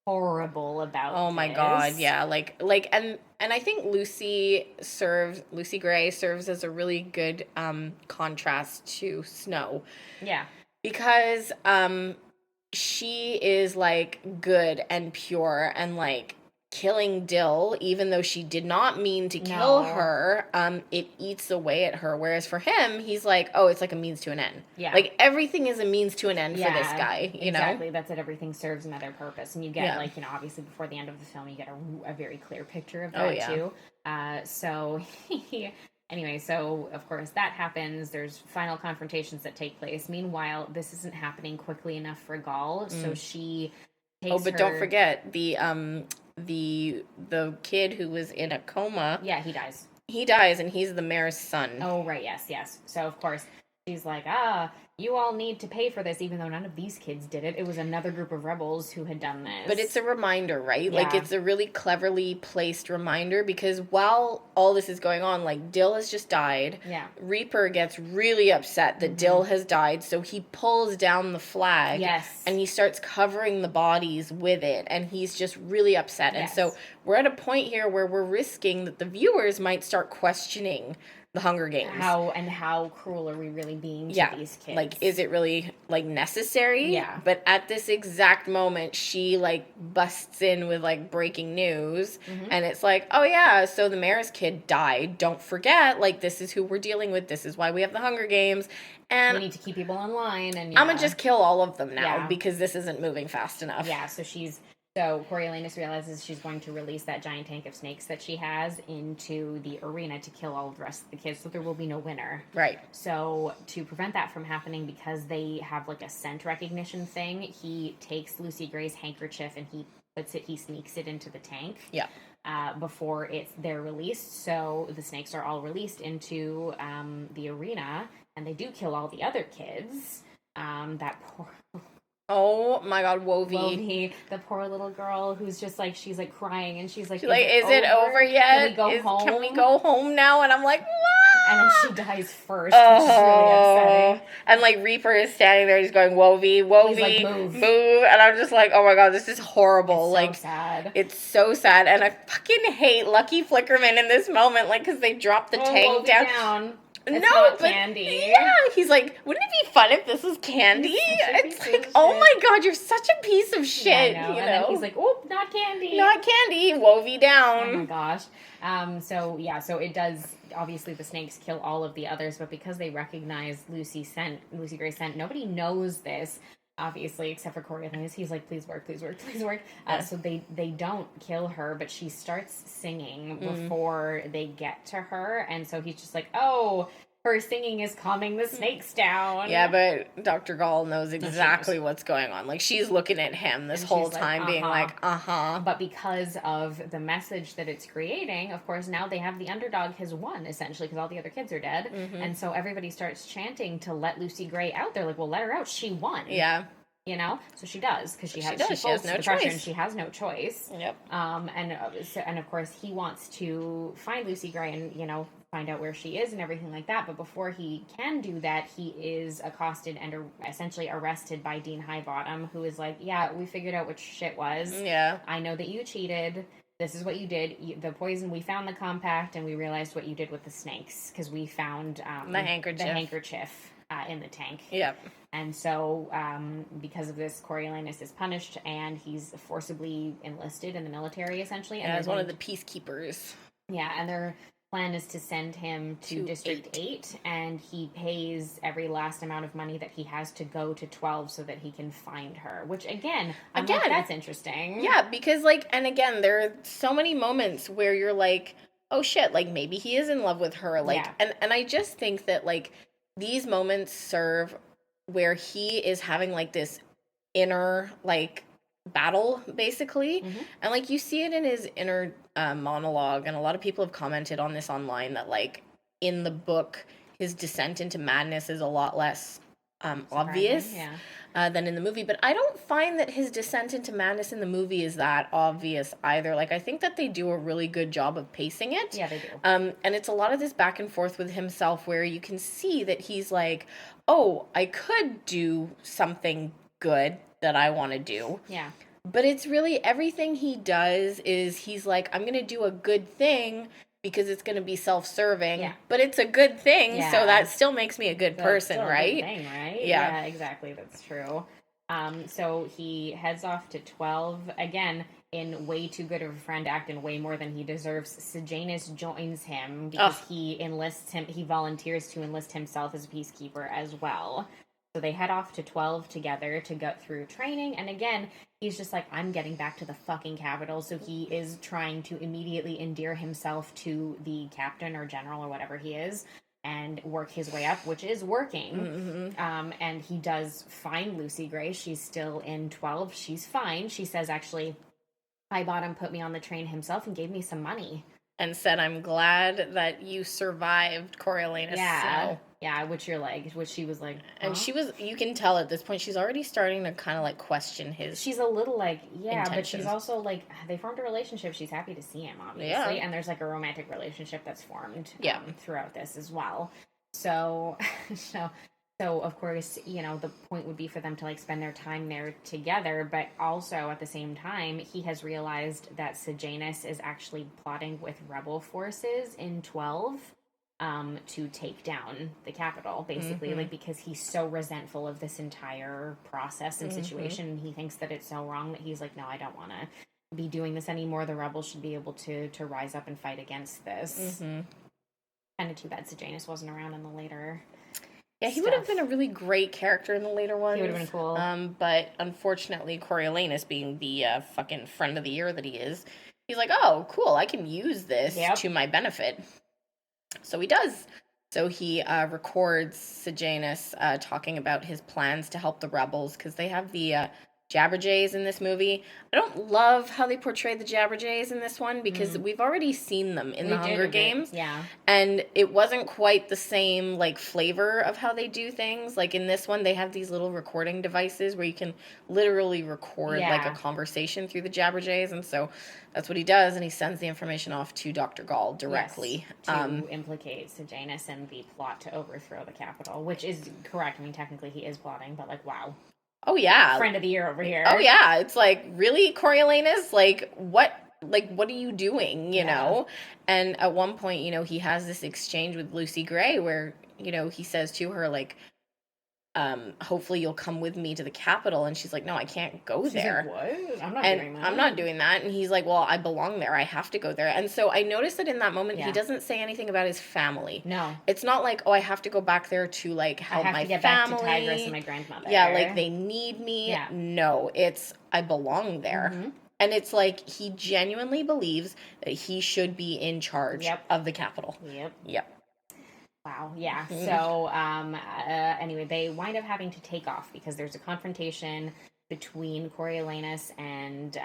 horrible about Oh my god, yeah. And I think Lucy Gray serves as a really good contrast to Snow. Yeah. Because she is, like, good and pure and, like, killing Dill, even though she did not mean to kill her, it eats away at her. Whereas for him, he's like, oh, it's like a means to an end. Yeah. Like, everything is a means to an end for this guy, you know? Exactly. That's it. Everything serves another purpose. And you get, like, you know, obviously before the end of the film, you get a very clear picture of that, too. So, anyway, so, of course, that happens. There's final confrontations that take place. Meanwhile, this isn't happening quickly enough for Gall, so she takes don't forget, the kid who was in a coma. Yeah, he dies. He dies, and he's the mayor's son. Oh, right, yes. So, of course, she's like, you all need to pay for this, even though none of these kids did it. It was another group of rebels who had done this. But it's a reminder, right? Yeah. Like, it's a really cleverly placed reminder, because while all this is going on, like, Dill has just died. Yeah. Reaper gets really upset that Dill has died, so he pulls down the flag. Yes. And he starts covering the bodies with it, and he's just really upset. Yes. And so we're at a point here where we're risking that the viewers might start questioning the Hunger Games. How cruel are we really being to these kids? Like, is it really, like, necessary? Yeah. But at this exact moment, she, like, busts in with, like, breaking news, and it's like, oh yeah, so the mayor's kid died. Don't forget, like, this is who we're dealing with. This is why we have the Hunger Games. And we need to keep people online. And I'm gonna just kill all of them now because this isn't moving fast enough. Yeah, so Coriolanus realizes she's going to release that giant tank of snakes that she has into the arena to kill all of the rest of the kids, so there will be no winner. Right. So to prevent that from happening, because they have, like, a scent recognition thing, he takes Lucy Gray's handkerchief and he sneaks it into the tank. Yeah. Before they're released. So the snakes are all released into the arena, and they do kill all the other kids. That poor... Oh my god, Wovie. The poor little girl who's just like, she's like crying, and she's like, is it over yet? Can we go home? Can we go home now? And I'm like, what? And then she dies first, which is really upsetting. And, like, Reaper is standing there, he's going, Wovie, He's like, move. And I'm just like, oh my god, this is horrible. It's so sad. It's so sad. And I fucking hate Lucky Flickerman in this moment, like, because they dropped the tank Wovie down. It's no, not but Candy. Yeah, he's like, wouldn't it be fun if this was Candy? It's like, oh my god, you're such a piece of shit. Yeah, I know. You And know? then he's like, oh, not Candy. Not Candy. Wovie down. Oh my gosh. So it does. Obviously, the snakes kill all of the others, but because they recognize Lucy Gray's scent, nobody knows this. Obviously, except for Coriolanus. He's like, please work. So they don't kill her, but she starts singing before they get to her, and so he's just like, oh, her singing is calming the snakes down. Yeah, but Dr. Gall knows exactly what's going on. Like, she's looking at him this whole time, being like, But because of the message that it's creating, of course, now they have the underdog has won, essentially, because all the other kids are dead. And so everybody starts chanting to let Lucy Gray out. They're like, well, let her out. She won. Yeah. you know? So she does, because she has no the pressure, choice. and she has no choice. Yep. And of course he wants to find Lucy Gray and, you know, find out where she is and everything like that. But before he can do that, he is accosted and essentially arrested by Dean Highbottom, who is like, yeah, we figured out what shit was. Yeah. I know that you cheated. This is what you did. The poison, we found the compact, and we realized what you did with the snakes, because we found the handkerchief in the tank. Yep. And so, because of this, Coriolanus is punished, and he's forcibly enlisted in the military, essentially. And as one of the peacekeepers. Yeah, and their plan is to send him to District 8, and he pays every last amount of money that he has to go to 12 so that he can find her. Which, again, like, that's interesting. Yeah, because, like, and again, there are so many moments where you're like, oh shit, like, maybe he is in love with her. Like, and I just think that, like, these moments serve where he is having, like, this inner, like, battle, basically. And, like, you see it in his inner monologue, and a lot of people have commented on this online, that, like, in the book, his descent into madness is a lot less obvious than in the movie. But I don't find that his descent into madness in the movie is that obvious either. Like, I think that they do a really good job of pacing it. Yeah, they do. And it's a lot of this back and forth with himself, where you can see that he's like, oh, I could do something good that I want to do. Yeah. But it's really, everything he does is he's like, I'm going to do a good thing because it's going to be self-serving, but it's a good thing, so that still makes me a good person, right? Good thing, right? Yeah, exactly. That's true. So he heads off to 12 again. In way too good of a friend act and way more than he deserves. Sejanus joins him because he enlists him. He volunteers to enlist himself as a peacekeeper as well. So they head off to 12 together to go through training. And again, he's just like, I'm getting back to the fucking capital. So he is trying to immediately endear himself to the captain or general or whatever he is and work his way up, which is working. And he does find Lucy Gray. She's still in 12. She's fine. She says, actually, Highbottom put me on the train himself and gave me some money. And said, I'm glad that you survived Coriolanus Snow. Yeah, which she was like... Huh? And she was, you can tell at this point, she's already starting to kind of, like, question his She's a little, like, intentions. But she's also, like, they formed a relationship. She's happy to see him, obviously. Yeah. And there's, like, a romantic relationship that's formed throughout this as well. So, of course, you know, the point would be for them to, like, spend their time there together, but also, at the same time, he has realized that Sejanus is actually plotting with rebel forces in 12 to take down the capital, basically, like, because he's so resentful of this entire process and situation, and he thinks that it's so wrong that he's like, no, I don't want to be doing this anymore. The rebels should be able to rise up and fight against this. Kind of too bad Sejanus wasn't around in the later... Yeah, he would have been a really great character in the later ones. He would have been cool. But unfortunately, Coriolanus, being the fucking friend of the year that he is, he's like, oh, cool, I can use this to my benefit. So he does. So he records Sejanus talking about his plans to help the rebels, because they have the Jabberjays in this movie. I don't love how they portray the Jabberjays in this one, because we've already seen them in the Hunger Games. Yeah. And it wasn't quite the same, like, flavor of how they do things. Like, in this one, they have these little recording devices where you can literally record, like, a conversation through the Jabberjays. And so that's what he does, and he sends the information off to Dr. Gall directly. To implicate Sejanus in the plot to overthrow the capital, which is correct. I mean, technically he is plotting, but, like, wow. Oh, yeah. Friend of the year over here. Oh, yeah. It's like, really, Coriolanus? Like, what are you doing, you know? And at one point, you know, he has this exchange with Lucy Gray where, you know, he says to her, like, hopefully you'll come with me to the capital. And she's like, no, I can't go there. Like, what? I'm not doing that. And he's like, well, I belong there. I have to go there. And so I noticed that in that moment, he doesn't say anything about his family. No. It's not like, oh, I have to go back there to, like, help my family. I have to get back to Tigris and my grandmother. Yeah, like, they need me. Yeah. No, it's, I belong there. And it's like, he genuinely believes that he should be in charge of the capital. Yep. Wow, yeah. So, anyway, they wind up having to take off because there's a confrontation between Coriolanus and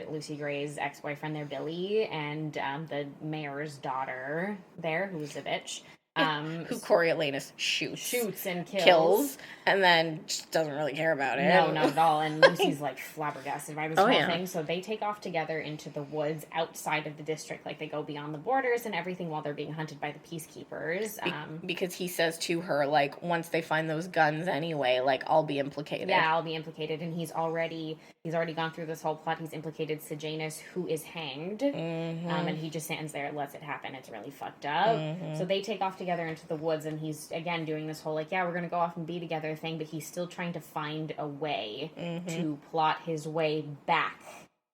Lucy Gray's ex-boyfriend there, Billy, and the mayor's daughter there, who's a bitch. Who Coriolanus shoots and kills, and then just doesn't really care about it. No, not at all. And Lucy's like flabbergasted by this whole yeah. thing. So they take off together into the woods outside of the district. Like they go beyond the borders and everything while they're being hunted by the peacekeepers. Because he says to her, like, once they find those guns anyway, like, I'll be implicated. Yeah, I'll be implicated. And he's already gone through this whole plot. He's implicated Sejanus, who is hanged. And he just stands there and lets it happen. It's really fucked up. So they take off together into the woods, and he's again doing this whole like, yeah, we're gonna go off and be together thing, but he's still trying to find a way to plot his way back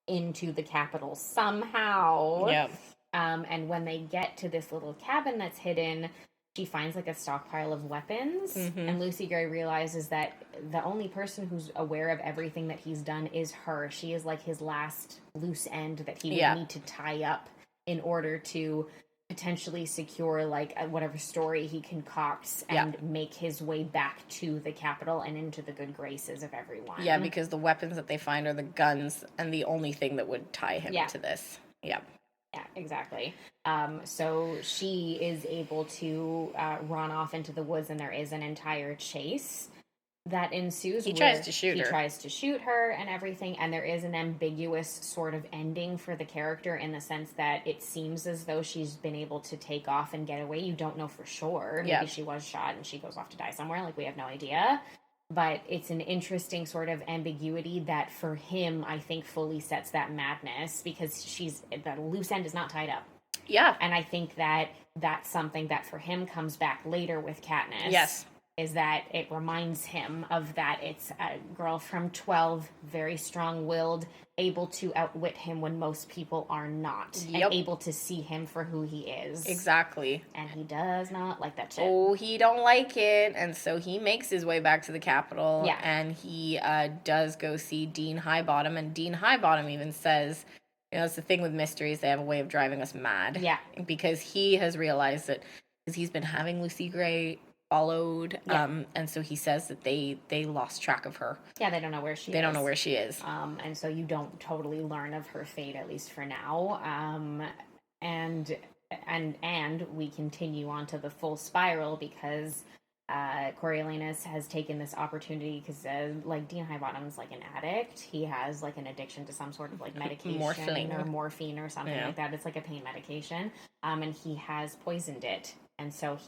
into the capital somehow. Yep. And when they get to this little cabin that's hidden, she finds like a stockpile of weapons, and Lucy Gray realizes that the only person who's aware of everything that he's done is her. She is like his last loose end that he would need to tie up in order to potentially secure like whatever story he concocts and make his way back to the capital and into the good graces of everyone. Yeah, because the weapons that they find are the guns, and the only thing that would tie him to this. Yep. Yeah, exactly. So she is able to run off into the woods, and there is an entire chase that ensues. He tries to shoot her. He tries to shoot her and everything, and there is an ambiguous sort of ending for the character in the sense that it seems as though she's been able to take off and get away. You don't know for sure. Maybe she was shot and she goes off to die somewhere. Like, we have no idea. But it's an interesting sort of ambiguity that for him, I think, fully sets that madness, because the loose end is not tied up. Yeah. And I think that that's something that for him comes back later with Katniss. Yes. Is that it reminds him of that it's a girl from 12, very strong-willed, able to outwit him when most people are not, and able to see him for who he is. Exactly. And he does not like that shit. Oh, he don't like it, and so he makes his way back to the capital, Yeah. and he does go see Dean Highbottom, and Dean Highbottom even says, you know, it's the thing with mysteries, they have a way of driving us mad. Yeah. Because he has realized that, because he's been having Lucy Gray followed, and so he says that they lost track of her. Yeah, they don't know where she is. They don't know where she is. And so you don't totally learn of her fate, at least for now. And we continue on to the full spiral, because Coriolanus has taken this opportunity, because like Dean Highbottom's like an addict. He has like an addiction to some sort of like medication or morphine or something like that. It's like a pain medication. And he has poisoned it. And so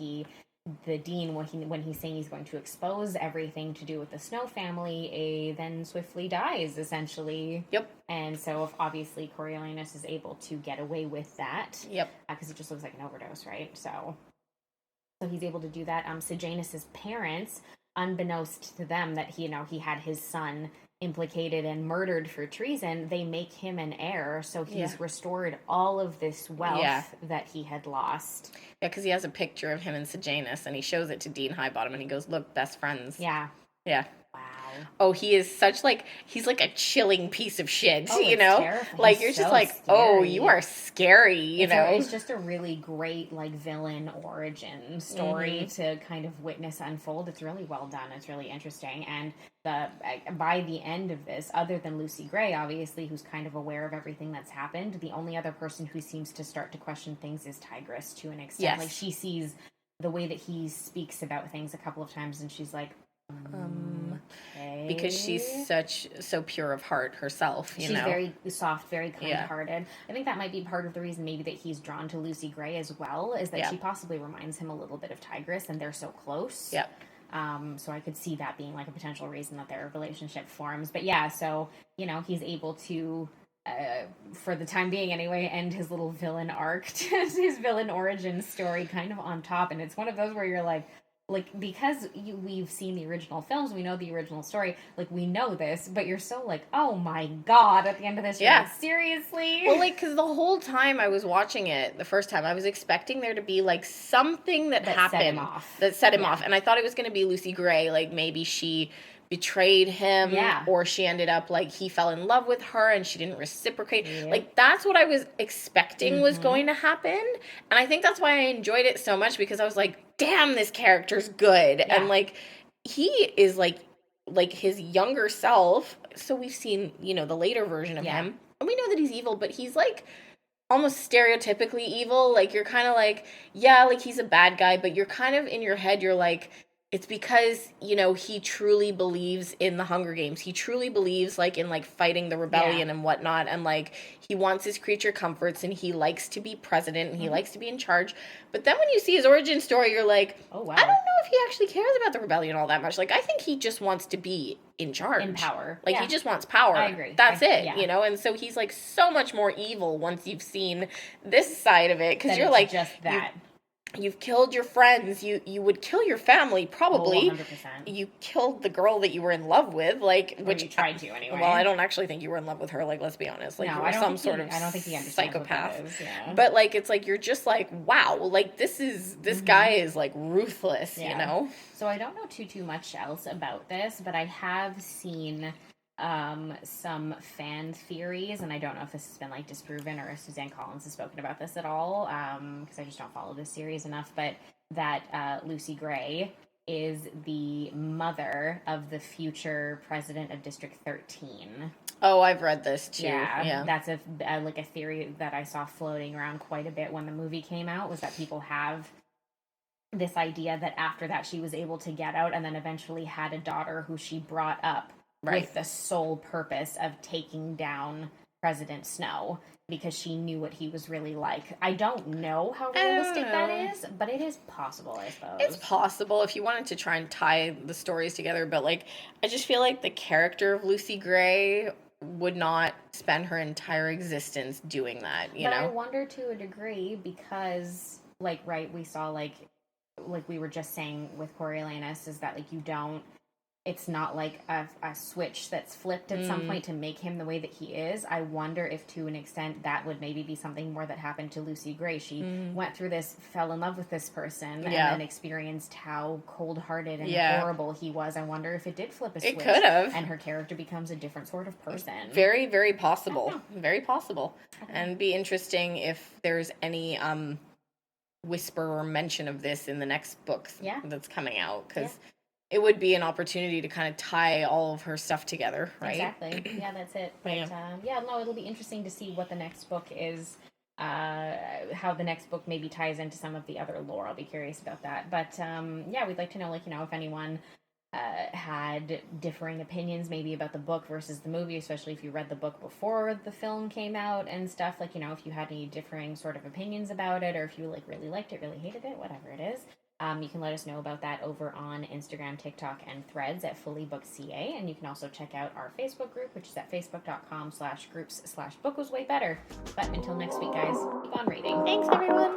the dean, when he's saying he's going to expose everything to do with the Snow family, then swiftly dies, essentially. Yep. And so obviously Coriolanus is able to get away with that. Yep. Because it just looks like an overdose, right? So he's able to do that. Sejanus's parents, unbeknownst to them that he had his son implicated and murdered for treason, they make him an heir, so he's restored all of this wealth that he had lost. Yeah, because he has a picture of him and Sejanus, and he shows it to Dean Highbottom, and he goes, look, best friends. Yeah. Yeah. Wow. Oh, he is such he's like a chilling piece of shit, oh, you know? Terrifying. Like, you're just like, scary. oh, you are scary, you know? It's just a really great, like, villain origin story to kind of witness unfold. It's really well done. It's really interesting. And by the end of this, other than Lucy Gray, obviously, who's kind of aware of everything that's happened, the only other person who seems to start to question things is Tigris, to an extent. Yes. Like, she sees the way that he speaks about things a couple of times, and she's like, okay. Because she's so pure of heart herself, you know? She's very soft, very kind-hearted. I think that might be part of the reason maybe that he's drawn to Lucy Gray as well, is that she possibly reminds him a little bit of Tigris, and they're so close. Yep. So I could see that being like a potential reason that their relationship forms. But yeah, so, he's able to, for the time being anyway, end his little villain arc, his villain origin story kind of on top. And it's one of those where you're like, because we've seen the original films, we know the original story, like, we know this, but you're so like, oh my god, at the end of this, you're like, seriously? Well, like, because the whole time I was watching it, the first time, I was expecting there to be, like, something that happened. That set him off. And I thought it was going to be Lucy Gray, like, maybe she betrayed him, or she ended up, like, he fell in love with her and she didn't reciprocate. Like, that's what I was expecting was going to happen. And I think that's why I enjoyed it so much, because I was like, damn, this character's good. And, like, he is, like his younger self. So we've seen, the later version of him. And we know that he's evil, but he's, like, almost stereotypically evil. Like, you're kind of like, yeah, like, he's a bad guy, but you're kind of in your head, you're like, it's because, you know, he truly believes in the Hunger Games. He truly believes, like, in, like, fighting the rebellion and whatnot. And, like, he wants his creature comforts, and he likes to be president, and he likes to be in charge. But then when you see his origin story, you're like, oh, wow. I don't know if he actually cares about the rebellion all that much. Like, I think he just wants to be in charge. In power. Like, he just wants power. I agree. That's it, you know? And so he's, like, so much more evil once you've seen this side of it. Because you're like, just that. You've killed your friends. You would kill your family, probably. 100%. You killed the girl that you were in love with, like, which you tried to anyway. Well, I don't actually think you were in love with her. Like, let's be honest. Like, no, you were some sort of I don't think he understands psychopath. What that is, yeah. But like, it's like you're just like, wow, like this guy is like ruthless, you know. So I don't know too much else about this, but I have seen some fan theories, and I don't know if this has been like disproven or if Suzanne Collins has spoken about this at all, because I just don't follow this series enough, but that Lucy Gray is the mother of the future president of District 13. Oh, I've read this too. Yeah. That's a theory that I saw floating around quite a bit when the movie came out, was that people have this idea that after that she was able to get out and then eventually had a daughter who she brought up with the sole purpose of taking down President Snow because she knew what he was really like. I don't know how realistic that is, but it is possible, I suppose. It's possible if you wanted to try and tie the stories together, but like, I just feel like the character of Lucy Gray would not spend her entire existence doing that, you know? I wonder to a degree because, like, we saw, like we were just saying with Coriolanus, is that, like, it's not like a switch that's flipped at some point to make him the way that he is. I wonder if to an extent that would maybe be something more that happened to Lucy Gray. She went through this, fell in love with this person, and then experienced how cold-hearted and horrible he was. I wonder if it did flip a switch. It could have. And her character becomes a different sort of person. Very, very possible. Very possible. And be interesting if there's any whisper or mention of this in the next book that's coming out. Because it would be an opportunity to kind of tie all of her stuff together, right? Exactly. Yeah, that's it. But it'll be interesting to see what the next book is, how the next book maybe ties into some of the other lore. I'll be curious about that. But we'd like to know, if anyone had differing opinions maybe about the book versus the movie, especially if you read the book before the film came out and stuff. Like, if you had any differing sort of opinions about it, or if you like really liked it, really hated it, whatever it is. You can let us know about that over on Instagram, TikTok, and Threads at FullyBookedCA. And you can also check out our Facebook group, which is at facebook.com/groups/book was way better. But until next week, guys, keep on reading. Thanks, everyone.